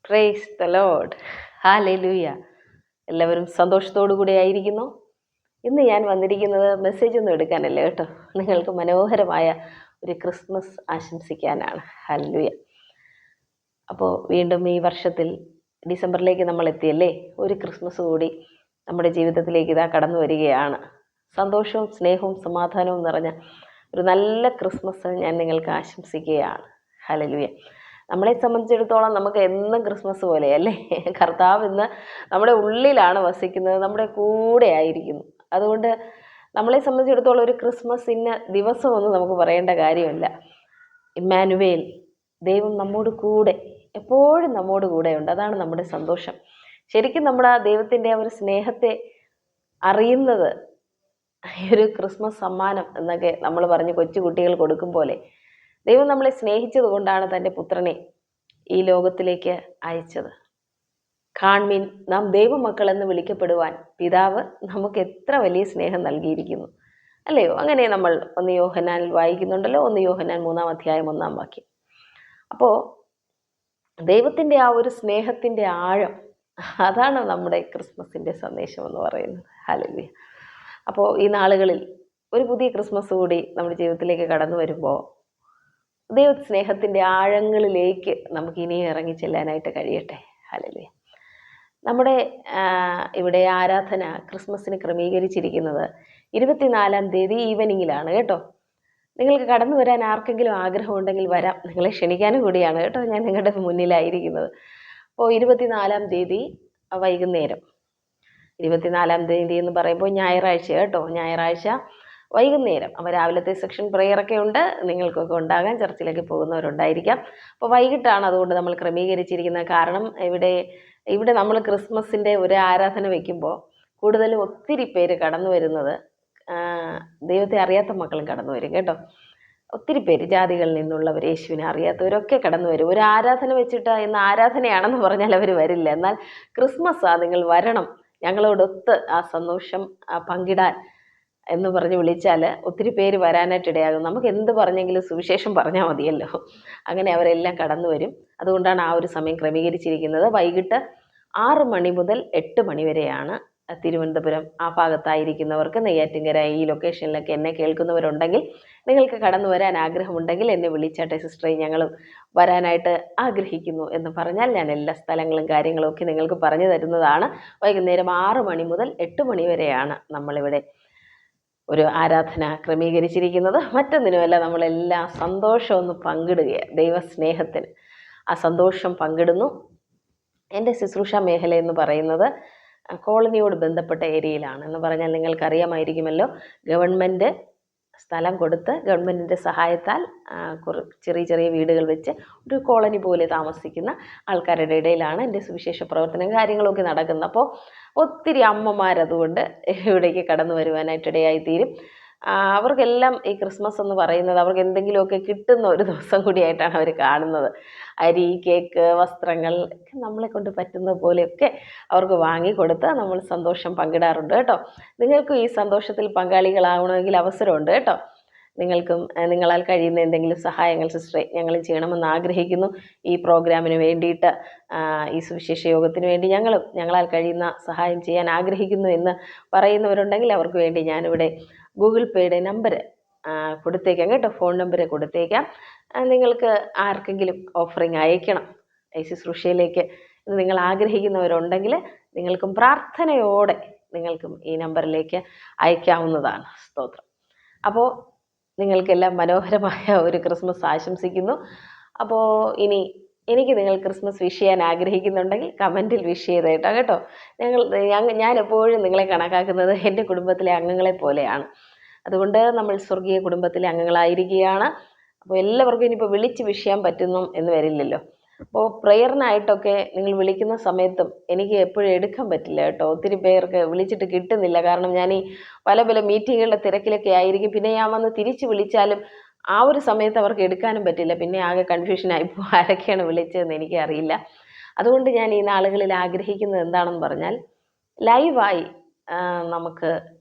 Praise the Lord. Hallelujah. എല്ലാവരും സന്തോഷത്തോടു കൂടി ആയിരിക്കുന്നു. ഇന്ന് ഞാൻ വന്നിരിക്കുന്നത് മെസ്സേജ് ഒന്നും എടുക്കാനല്ല കേട്ടോ, നിങ്ങൾക്ക് മനോഹരമായ ഒരു ക്രിസ്മസ് ആശംസിക്കാനാണ്. ഹല്ലേലൂയ. അപ്പോൾ വീണ്ടും ഈ വർഷത്തിൽ ഡിസംബറിലേക്ക് നമ്മൾ എത്തിയല്ലേ, ഒരു ക്രിസ്മസ് കൂടി നമ്മുടെ ജീവിതത്തിലേക്ക് ഇതാ കടന്നു വരികയാണ്. സന്തോഷവും സ്നേഹവും സമാധാനവും നിറഞ്ഞ ഒരു നല്ല ക്രിസ്മസ് ഞാൻ നിങ്ങൾക്ക് ആശംസിക്കുകയാണ്. ഹല്ലേലൂയ. നമ്മളെ സംബന്ധിച്ചിടത്തോളം നമുക്ക് എന്നും ക്രിസ്മസ് പോലെയല്ലേ. കർത്താവ് ഇന്ന് നമ്മുടെ ഉള്ളിലാണ് വസിക്കുന്നത്, നമ്മുടെ കൂടെ ആയിരിക്കുന്നു. അതുകൊണ്ട് നമ്മളെ സംബന്ധിച്ചിടത്തോളം ഒരു ക്രിസ്മസ് ഇന്ന ദിവസമൊന്നും നമുക്ക് പറയേണ്ട കാര്യമില്ല. ഇമ്മാനുവേൽ, ദൈവം നമ്മോട് കൂടെ, എപ്പോഴും നമ്മോട് കൂടെയുണ്ട്. അതാണ് നമ്മുടെ സന്തോഷം. ശരിക്കും നമ്മുടെ ആ ദൈവത്തിൻ്റെ ആ ഒരു സ്നേഹത്തെ അറിയുന്നത് ഒരു ക്രിസ്മസ് സമ്മാനം എന്നൊക്കെ നമ്മൾ പറഞ്ഞ് കൊച്ചു കുട്ടികൾ കൊടുക്കും പോലെ, ദൈവം നമ്മളെ സ്നേഹിച്ചത് കൊണ്ടാണ് തൻ്റെ പുത്രനെ ഈ ലോകത്തിലേക്ക് അയച്ചത്. കാൺമീൻ, നാം ദൈവമക്കൾ എന്ന് വിളിക്കപ്പെടുവാൻ പിതാവ് നമുക്ക് എത്ര വലിയ സ്നേഹം നൽകിയിരിക്കുന്നു, അല്ലയോ? അങ്ങനെ നമ്മൾ 1 യോഹന്നാനിൽ വായിക്കുന്നുണ്ടല്ലോ, 1 യോഹന്നാൻ 3-ാം അധ്യായം 1-ാം വാക്യം. അപ്പോൾ ദൈവത്തിൻ്റെ ആ ഒരു സ്നേഹത്തിൻ്റെ ആഴം, അതാണ് നമ്മുടെ ക്രിസ്മസിൻ്റെ സന്ദേശം എന്ന് പറയുന്നത്. ഹല്ലേലൂയ. അപ്പോൾ ഈ നാളുകളിൽ ഒരു പുതിയ ക്രിസ്മസ് കൂടി നമ്മുടെ ജീവിതത്തിലേക്ക് കടന്നു വരുമ്പോൾ ദൈവ സ്നേഹത്തിൻ്റെ ആഴങ്ങളിലേക്ക് നമുക്ക് ഇനിയും ഇറങ്ങി ചെല്ലാനായിട്ട് കഴിയട്ടെ. ഹല്ലേലൂയ. നമ്മുടെ ഇവിടെ ആരാധന ക്രിസ്മസിന് ക്രമീകരിച്ചിരിക്കുന്നത് 24-ാം തീയതി ഈവനിങ്ങിലാണ് കേട്ടോ. നിങ്ങൾക്ക് കടന്നു വരാൻ ആർക്കെങ്കിലും ആഗ്രഹമുണ്ടെങ്കിൽ വരാം, നിങ്ങളെ ക്ഷണിക്കാനും കൂടിയാണ് കേട്ടോ ഞാൻ നിങ്ങളുടെ മുന്നിലായിരിക്കുന്നത്. അപ്പോൾ 24-ാം തീയതി വൈകുന്നേരം, 24-ാം തീയതി എന്ന് പറയുമ്പോൾ ഞായറാഴ്ച കേട്ടോ, ഞായറാഴ്ച വൈകുന്നേരം. അപ്പോൾ രാവിലത്തെ സെക്ഷൻ പ്രെയറൊക്കെ ഉണ്ട്, നിങ്ങൾക്കൊക്കെ ഉണ്ടാകാം, ചർച്ചിലേക്ക് പോകുന്നവരുണ്ടായിരിക്കാം. അപ്പോൾ വൈകിട്ടാണ് അതുകൊണ്ട് നമ്മൾ ക്രമീകരിച്ചിരിക്കുന്നത്. കാരണം ഇവിടെ നമ്മൾ ക്രിസ്മസിൻ്റെ ഒരു ആരാധന വയ്ക്കുമ്പോൾ കൂടുതലും ഒത്തിരി പേര് കടന്നു വരുന്നത് ദൈവത്തെ അറിയാത്ത മക്കളും കടന്നു വരും കേട്ടോ. ഒത്തിരി പേര് ജാതികളിൽ നിന്നുള്ളവർ, യേശുവിനെ അറിയാത്തവരൊക്കെ കടന്നു വരും. ഒരു ആരാധന വെച്ചിട്ട് ഇന്ന് ആരാധനയാണെന്ന് പറഞ്ഞാൽ അവർ വരില്ല. എന്നാൽ ക്രിസ്മസാ, നിങ്ങൾ വരണം, ഞങ്ങളോടൊത്ത് ആ സന്തോഷം പങ്കിടാൻ എന്ന് പറഞ്ഞ് വിളിച്ചാൽ ഒത്തിരി പേര് വരാനായിട്ട് ഇടയാകും. നമുക്ക് എന്ത് പറഞ്ഞെങ്കിലും സുവിശേഷം പറഞ്ഞാൽ മതിയല്ലോ. അങ്ങനെ അവരെല്ലാം കടന്നു വരും. അതുകൊണ്ടാണ് ആ ഒരു സമയം ക്രമീകരിച്ചിരിക്കുന്നത്. വൈകിട്ട് 6 മണി മുതൽ 8 മണി വരെയാണ്. തിരുവനന്തപുരം ആ ഭാഗത്തായിരിക്കുന്നവർക്ക്, നെയ്യാറ്റിൻകര ഈ ലൊക്കേഷനിലൊക്കെ എന്നെ കേൾക്കുന്നവരുണ്ടെങ്കിൽ, നിങ്ങൾക്ക് കടന്നു വരാൻ ആഗ്രഹമുണ്ടെങ്കിൽ എന്നെ വിളിച്ചാട്ടെ സിസ്റ്ററെ, ഞങ്ങൾ വരാനായിട്ട് ആഗ്രഹിക്കുന്നു എന്ന് പറഞ്ഞാൽ ഞാൻ എല്ലാ സ്ഥലങ്ങളും കാര്യങ്ങളും ഒക്കെ നിങ്ങൾക്ക് പറഞ്ഞു തരുന്നതാണ്. വൈകുന്നേരം 6 മണി മുതൽ 8 മണി വരെയാണ് നമ്മളിവിടെ ഒരു ആരാധന ക്രമീകരിച്ചിരിക്കുന്നത്. മറ്റൊന്നിനുമല്ല, നമ്മളെല്ലാം സന്തോഷമൊന്ന് പങ്കിടുകയാണ്. ദൈവസ്നേഹത്തിന് ആ സന്തോഷം പങ്കിടുന്നു. എൻ്റെ ശുശ്രൂഷ മേഖല എന്ന് പറയുന്നത് കോളനിയോട് ബന്ധപ്പെട്ട ഏരിയയിലാണ്. എന്ന് പറഞ്ഞാൽ നിങ്ങൾക്കറിയാമായിരിക്കുമല്ലോ, ഗവൺമെൻറ് സ്ഥലം കൊടുത്ത് ഗവൺമെൻറ്റിൻ്റെ സഹായത്താൽ ചെറിയ ചെറിയ വീടുകൾ വെച്ച് ഒരു കോളനി പോലെ താമസിക്കുന്ന ആൾക്കാരുടെ ഇടയിലാണ് എൻ്റെ സുവിശേഷ പ്രവർത്തനം കാര്യങ്ങളൊക്കെ നടക്കുന്നത്. അപ്പോൾ ഒത്തിരി അമ്മമാരതുകൊണ്ട് ഇവിടേക്ക് കടന്നു വരുവാനായിട്ട് ഇടയായിത്തീരും. അവർക്കെല്ലാം ഈ ക്രിസ്മസ് എന്ന് പറയുന്നത് അവർക്ക് എന്തെങ്കിലുമൊക്കെ കിട്ടുന്ന ഒരു ദിവസം കൂടിയായിട്ടാണ് അവർ കാണുന്നത്. അരി, കേക്ക്, വസ്ത്രങ്ങൾ ഒക്കെ നമ്മളെ കൊണ്ട് പറ്റുന്ന പോലെയൊക്കെ അവർക്ക് വാങ്ങിക്കൊടുത്ത് നമ്മൾ സന്തോഷം പങ്കിടാറുണ്ട് കേട്ടോ. നിങ്ങൾക്കും ഈ സന്തോഷത്തിൽ പങ്കാളികളാവണമെങ്കിൽ അവസരമുണ്ട് കേട്ടോ. നിങ്ങൾക്കും നിങ്ങളാൽ കഴിയുന്ന എന്തെങ്കിലും സഹായങ്ങൾ സിസ്റ്ററെ ഞങ്ങൾ ചെയ്യണമെന്ന് ആഗ്രഹിക്കുന്നു. ഈ പ്രോഗ്രാമിന് വേണ്ടിയിട്ട്, ഈ സുവിശേഷ യോഗത്തിന് വേണ്ടി ഞങ്ങളാൽ കഴിയുന്ന സഹായം ചെയ്യാൻ ആഗ്രഹിക്കുന്നു എന്ന് പറയുന്നവരുണ്ടെങ്കിൽ അവർക്ക് വേണ്ടി ഞാനിവിടെ ഗൂഗിൾ പേയുടെ നമ്പർ കൊടുത്തേക്കാം കേട്ടോ, ഫോൺ നമ്പർ കൊടുത്തേക്കാം. നിങ്ങൾക്ക് ആർക്കെങ്കിലും ഓഫറിങ് അയക്കണം ഈ ശുശ്രൂഷയിലേക്ക് എന്ന് നിങ്ങൾ ആഗ്രഹിക്കുന്നവരുണ്ടെങ്കിൽ നിങ്ങൾക്കും പ്രാർത്ഥനയോടെ നിങ്ങൾക്കും ഈ നമ്പറിലേക്ക് അയക്കാവുന്നതാണ്. സ്തോത്രം. അപ്പോൾ നിങ്ങൾക്കെല്ലാം മനോഹരമായ ഒരു ക്രിസ്മസ് ആശംസിക്കുന്നു. അപ്പോൾ എനിക്ക് നിങ്ങൾ ക്രിസ്മസ് വിഷ് ചെയ്യാൻ ആഗ്രഹിക്കുന്നുണ്ടെങ്കിൽ കമൻറ്റിൽ വിഷ് ചെയ്തേട്ടോ കേട്ടോ. ഞാൻ എപ്പോഴും നിങ്ങളെ കണക്കാക്കുന്നത് എൻ്റെ കുടുംബത്തിലെ അംഗങ്ങളെ പോലെയാണ്. അതുകൊണ്ട് നമ്മൾ സ്വർഗീയ കുടുംബത്തിലെ അംഗങ്ങളായിരിക്കുകയാണ്. അപ്പോൾ എല്ലാവർക്കും ഇനിയിപ്പോൾ വിളിച്ച് വിഷ് ചെയ്യാൻ പറ്റുന്നു എന്ന് വരില്ലല്ലോ. അപ്പോൾ പ്രെയറിനായിട്ടൊക്കെ നിങ്ങൾ വിളിക്കുന്ന സമയത്തും എനിക്ക് എപ്പോഴും എടുക്കാൻ പറ്റില്ല കേട്ടോ. ഒത്തിരി പേർക്ക് വിളിച്ചിട്ട് കിട്ടുന്നില്ല. കാരണം ഞാൻ ഈ പല മീറ്റിങ്ങുകളുടെ തിരക്കിലൊക്കെ ആയിരിക്കും. പിന്നെ ഞാൻ വന്ന് തിരിച്ച് വിളിച്ചാലും ആ ഒരു സമയത്ത് അവർക്ക് എടുക്കാനും പറ്റില്ല. പിന്നെ ആകെ കൺഫ്യൂഷനായിപ്പോൾ ആരൊക്കെയാണ് വിളിച്ചതെന്ന് എനിക്കറിയില്ല. അതുകൊണ്ട് ഞാൻ ഈ നാളുകളിൽ ആഗ്രഹിക്കുന്നത് എന്താണെന്ന് പറഞ്ഞാൽ, ലൈവായി നമുക്ക്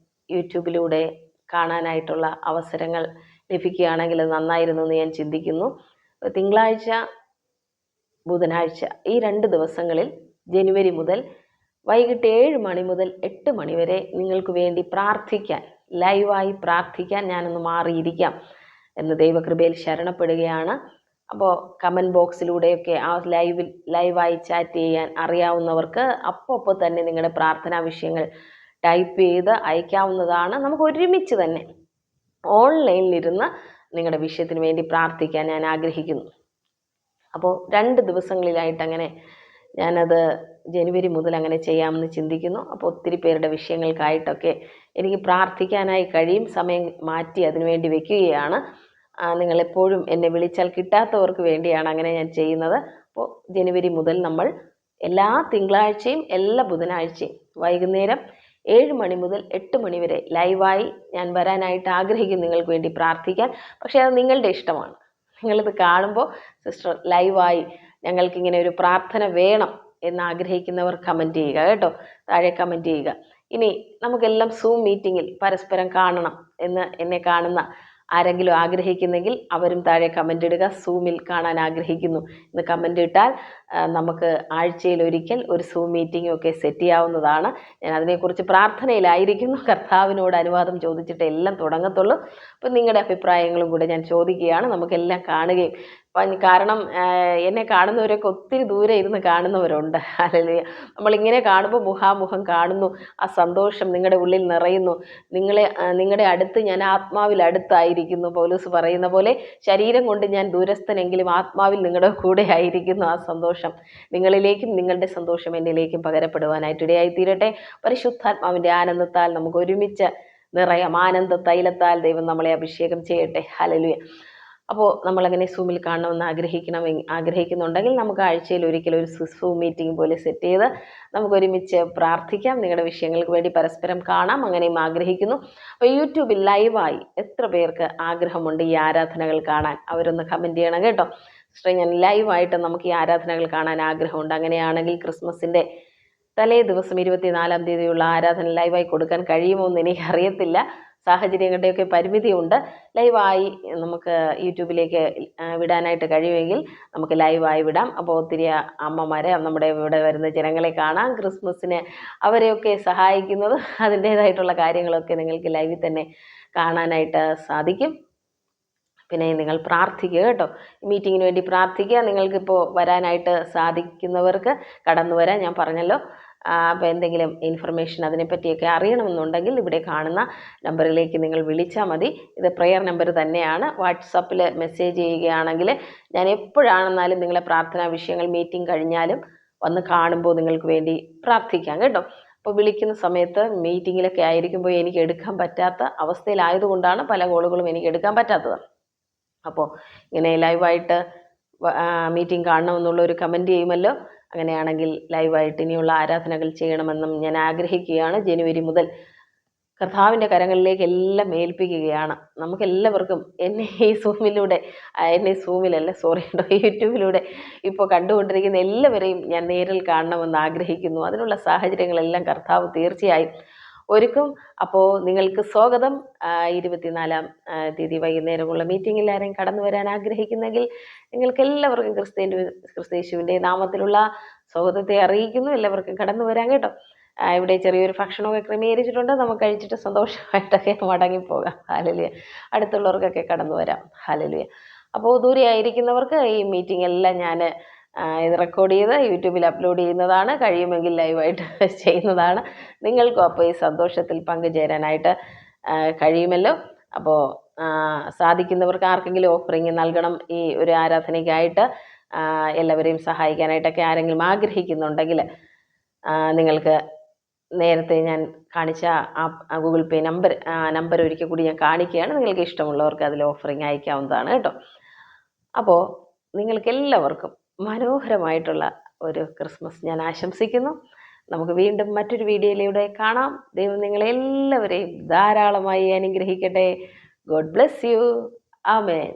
യൂട്യൂബിലൂടെ കാണാനായിട്ടുള്ള അവസരങ്ങൾ ലഭിക്കുകയാണെങ്കിൽ അത് നന്നായിരുന്നു എന്ന് ഞാൻ ചിന്തിക്കുന്നു. തിങ്കളാഴ്ച ബുധനാഴ്ച ഈ 2 ദിവസങ്ങളിൽ ജനുവരി മുതൽ വൈകിട്ട് 7 മണി മുതൽ 8 മണി വരെ നിങ്ങൾക്ക് വേണ്ടി പ്രാർത്ഥിക്കാൻ, ലൈവായി പ്രാർത്ഥിക്കാൻ ഞാനൊന്ന് മാറിയിരിക്കാം എന്ന് ദൈവകൃപയിൽ ശരണപ്പെടുകയാണ്. അപ്പോൾ കമൻറ്റ് ബോക്സിലൂടെയൊക്കെ ആ ലൈവായി ചാറ്റ് ചെയ്യാൻ അറിയാവുന്നവർക്ക് അപ്പോൾ തന്നെ നിങ്ങളുടെ പ്രാർത്ഥനാ വിഷയങ്ങൾ ടൈപ്പ് ചെയ്ത് അയക്കാവുന്നതാണ്. നമുക്ക് ഒരുമിച്ച് തന്നെ ഓൺലൈനിലിരുന്ന് നിങ്ങളുടെ വിഷയത്തിന് വേണ്ടി പ്രാർത്ഥിക്കാൻ ഞാൻ ആഗ്രഹിക്കുന്നു. അപ്പോൾ 2 ദിവസങ്ങളിലായിട്ട് അങ്ങനെ ഞാനത് ജനുവരി മുതൽ അങ്ങനെ ചെയ്യാമെന്ന് ചിന്തിക്കുന്നു. അപ്പോൾ ഒത്തിരി പേരുടെ വിഷയങ്ങൾക്കായിട്ടൊക്കെ എനിക്ക് പ്രാർത്ഥിക്കാനായി കഴിയും. സമയം മാറ്റി അതിനുവേണ്ടി വെക്കുകയാണ്. നിങ്ങളെപ്പോഴും എന്നെ വിളിച്ചാൽ കിട്ടാത്തവർക്ക് വേണ്ടിയാണ് അങ്ങനെ ഞാൻ ചെയ്യുന്നത്. അപ്പോൾ ജനുവരി മുതൽ നമ്മൾ എല്ലാ തിങ്കളാഴ്ചയും എല്ലാ ബുധനാഴ്ചയും വൈകുന്നേരം 7 മണി മുതൽ 8 മണി വരെ ലൈവായി ഞാൻ വരാനായിട്ട് ആഗ്രഹിക്കും നിങ്ങൾക്ക് വേണ്ടി പ്രാർത്ഥിക്കാൻ. പക്ഷേ അത് നിങ്ങളുടെ ഇഷ്ടമാണ്. നിങ്ങളിത് കാണുമ്പോൾ സിസ്റ്റർ ലൈവായി ഞങ്ങൾക്കിങ്ങനെ ഒരു പ്രാർത്ഥന വേണം എന്നാഗ്രഹിക്കുന്നവർ കമൻറ്റ് ചെയ്യുക കേട്ടോ, താഴെ കമൻറ്റ് ചെയ്യുക. ഇനി നമുക്കെല്ലാം സൂം മീറ്റിങ്ങിൽ പരസ്പരം കാണണം എന്ന് എന്നെ കാണുന്ന ആരെങ്കിലും ആഗ്രഹിക്കുന്നെങ്കിൽ അവരും താഴെ കമൻ്റ് ഇടുക. സൂമിൽ കാണാൻ ആഗ്രഹിക്കുന്നു എന്ന് കമൻ്റ് ഇട്ടാൽ നമുക്ക് ആഴ്ചയിലൊരിക്കൽ ഒരു സൂം മീറ്റിംഗും ഒക്കെ സെറ്റ് ചെയ്യാവുന്നതാണ്. ഞാൻ അതിനെക്കുറിച്ച് പ്രാർത്ഥനയിലായിരിക്കുന്നു. കർത്താവിനോട് അനുവാദം ചോദിച്ചിട്ട് എല്ലാം തുടങ്ങത്തുള്ളൂ. അപ്പം നിങ്ങളുടെ അഭിപ്രായങ്ങളും കൂടെ ഞാൻ ചോദിക്കുകയാണ്. നമുക്കെല്ലാം കാണുകയും കാരണം എന്നെ കാണുന്നവരൊക്കെ ഒത്തിരി ദൂരെ ഇരുന്ന് കാണുന്നവരുണ്ട്. അല്ലെങ്കിൽ നമ്മളിങ്ങനെ കാണുമ്പോൾ മുഖാമുഖം കാണുന്നു, ആ സന്തോഷം നിങ്ങളുടെ ഉള്ളിൽ നിറയുന്നു. നിങ്ങളുടെ അടുത്ത് ഞാൻ ആത്മാവിൽ അടുത്തായിരിക്കുന്നു. പൗലോസ് പറയുന്ന പോലെ ശരീരം കൊണ്ട് ഞാൻ ദൂരസ്ഥനെങ്കിലും ആത്മാവിൽ നിങ്ങളുടെ കൂടെ ആയിരിക്കുന്നു. ആ സന്തോഷം നിങ്ങളിലേക്കും നിങ്ങളുടെ സന്തോഷം എന്നിലേക്കും പകരപ്പെടുവാനായിട്ട് ഇടയായി തീരട്ടെ. പരിശുദ്ധാത്മാവിൻ്റെ ആനന്ദത്താൽ നമുക്ക് ഒരുമിച്ച് നിറയാം. ആനന്ദ തൈലത്താൽ ദൈവം നമ്മളെ അഭിഷേകം ചെയ്യട്ടെ. ഹല്ലേലൂയ. അപ്പോൾ നമ്മളങ്ങനെ സൂമിൽ കാണണമെന്ന് ആഗ്രഹിക്കുന്നുണ്ടെങ്കിൽ നമുക്ക് ആഴ്ചയിൽ ഒരിക്കലും ഒരു സൂം മീറ്റിംഗ് പോലെ സെറ്റ് ചെയ്ത് നമുക്ക് ഒരുമിച്ച് പ്രാർത്ഥിക്കാം. നിങ്ങളുടെ വിഷയങ്ങൾക്ക് വേണ്ടി പരസ്പരം കാണാം. അങ്ങനെയും ആഗ്രഹിക്കുന്നു. അപ്പോൾ യൂട്യൂബിൽ ലൈവായി എത്ര പേർക്ക് ആഗ്രഹമുണ്ട് ഈ ആരാധനകൾ കാണാൻ? അവരൊന്ന് കമൻറ്റ് ചെയ്യണം കേട്ടോ. സിസ്റ്റർ, ഞാൻ ലൈവായിട്ട് നമുക്ക് ഈ ആരാധനകൾ കാണാൻ ആഗ്രഹമുണ്ട്. അങ്ങനെയാണെങ്കിൽ ക്രിസ്മസിൻ്റെ തലേ ദിവസം 24-ാം തീയതിയുള്ള ആരാധന ലൈവായി കൊടുക്കാൻ കഴിയുമോ എന്ന് എനിക്കറിയത്തില്ല. സാഹചര്യങ്ങളുടെയൊക്കെ പരിമിതിയുണ്ട്. ലൈവായി നമുക്ക് യൂട്യൂബിലേക്ക് വിടാനായിട്ട് കഴിയുമെങ്കിൽ നമുക്ക് ലൈവായി വിടാം. അപ്പോൾ ഒത്തിരി അമ്മമാരെ, നമ്മുടെ ഇവിടെ വരുന്ന ജനങ്ങളെ കാണാം. ക്രിസ്മസിന് അവരെയൊക്കെ സഹായിക്കുന്നത് അതിൻ്റേതായിട്ടുള്ള കാര്യങ്ങളൊക്കെ നിങ്ങൾക്ക് ലൈവിൽ തന്നെ കാണാനായിട്ട് സാധിക്കും. പിന്നെ നിങ്ങൾ പ്രാർത്ഥിക്കുക കേട്ടോ. മീറ്റിങ്ങിന് വേണ്ടി പ്രാർത്ഥിക്കുക. നിങ്ങൾക്കിപ്പോൾ വരാനായിട്ട് സാധിക്കുന്നവർക്ക് കടന്നു വരാൻ ഞാൻ പറഞ്ഞല്ലോ. അപ്പോൾ എന്തെങ്കിലും ഇൻഫർമേഷൻ അതിനെപ്പറ്റിയൊക്കെ അറിയണമെന്നുണ്ടെങ്കിൽ ഇവിടെ കാണുന്ന നമ്പറിലേക്ക് നിങ്ങൾ വിളിച്ചാൽ മതി. ഇത് പ്രെയർ നമ്പർ തന്നെയാണ്. വാട്സപ്പിൽ മെസ്സേജ് ചെയ്യുകയാണെങ്കിൽ ഞാൻ എപ്പോഴാണെന്നാലും നിങ്ങളെ പ്രാർത്ഥനാ വിഷയങ്ങൾ മീറ്റിംഗ് കഴിഞ്ഞാലും വന്ന് കാണുമ്പോൾ നിങ്ങൾക്ക് വേണ്ടി പ്രാർത്ഥിക്കാം കേട്ടോ. അപ്പോൾ വിളിക്കുന്ന സമയത്ത് മീറ്റിങ്ങിലൊക്കെ ആയിരിക്കുമ്പോൾ എനിക്ക് എടുക്കാൻ പറ്റാത്ത അവസ്ഥയിലായതുകൊണ്ടാണ് പല കോളുകളും എനിക്ക് എടുക്കാൻ പറ്റാത്തത്. അപ്പോൾ ഇങ്ങനെ ലൈവായിട്ട് മീറ്റിംഗ് കാണണമെന്നുള്ളൊരു കമൻറ്റ് ചെയ്യുമല്ലോ. അങ്ങനെയാണെങ്കിൽ ലൈവായിട്ട് ഇനിയുള്ള ആരാധനകൾ ചെയ്യണമെന്നും ഞാൻ ആഗ്രഹിക്കുകയാണ്. ജനുവരി മുതൽ കർത്താവിൻ്റെ കരങ്ങളിലേക്ക് എല്ലാം ഏൽപ്പിക്കുകയാണ്. നമുക്കെല്ലാവർക്കും യൂട്യൂബിലൂടെ ഇപ്പോൾ കണ്ടുകൊണ്ടിരിക്കുന്ന എല്ലാവരെയും ഞാൻ നേരിൽ കാണണമെന്ന് ആഗ്രഹിക്കുന്നു. അതിനുള്ള സാഹചര്യങ്ങളെല്ലാം കർത്താവ് തീർച്ചയായും ഒരുക്കും. അപ്പോൾ നിങ്ങൾക്ക് സ്വാഗതം. 24-ാം തീയതി വൈകുന്നേരമുള്ള മീറ്റിങ്ങിൽ ആരെയും കടന്നു വരാൻ ആഗ്രഹിക്കുന്നെങ്കിൽ നിങ്ങൾക്ക് എല്ലാവർക്കും ക്രിസ്തയേശുവിൻ്റെ നാമത്തിലുള്ള സ്വാഗതത്തെ അറിയിക്കുന്നു. എല്ലാവർക്കും കടന്നു വരാൻ കേട്ടോ. ഇവിടെ ചെറിയൊരു ഭക്ഷണമൊക്കെ ക്രമീകരിച്ചിട്ടുണ്ട്. നമുക്ക് കഴിച്ചിട്ട് സന്തോഷമായിട്ടൊക്കെ മടങ്ങിപ്പോകാം. ഹല്ലേലൂയ. അടുത്തുള്ളവർക്കൊക്കെ കടന്നു വരാം. ഹല്ലേലൂയ. അപ്പോൾ ദൂരെ ആയിരിക്കുന്നവർക്ക് ഈ മീറ്റിംഗ് എല്ലാം ഞാൻ ഇത് റെക്കോർഡ് ചെയ്ത് യൂട്യൂബിൽ അപ്ലോഡ് ചെയ്യുന്നതാണ്. കഴിയുമെങ്കിൽ ലൈവായിട്ട് ചെയ്യുന്നതാണ്. നിങ്ങൾക്കും അപ്പോൾ ഈ സന്തോഷത്തിൽ പങ്കുചേരാനായിട്ട് കഴിയുമല്ലോ. അപ്പോൾ സാധിക്കുന്നവർക്ക് ആർക്കെങ്കിലും ഓഫറിങ് നൽകണം ഈ ഒരു ആരാധനയ്ക്കായിട്ട്, എല്ലാവരെയും സഹായിക്കാനായിട്ടൊക്കെ ആരെങ്കിലും ആഗ്രഹിക്കുന്നുണ്ടെങ്കിൽ നിങ്ങൾക്ക് നേരത്തെ ഞാൻ കാണിച്ച ആ ഗൂഗിൾ പേ നമ്പർ ഒരിക്കൽ കൂടി ഞാൻ കാണിക്കുകയാണ്. നിങ്ങൾക്ക് ഇഷ്ടമുള്ളവർക്ക് അതിൽ ഓഫറിങ് അയക്കാവുന്നതാണ് കേട്ടോ. അപ്പോൾ നിങ്ങൾക്കെല്ലാവർക്കും മനോഹരമായിട്ടുള്ള ഒരു ക്രിസ്മസ് ഞാൻ ആശംസിക്കുന്നു. നമുക്ക് വീണ്ടും മറ്റൊരു വീഡിയോയിലൂടെ കാണാം. ദൈവം നിങ്ങളെല്ലാവരെയും ധാരാളമായി അനുഗ്രഹിക്കട്ടെ. God bless you. ആമേൻ.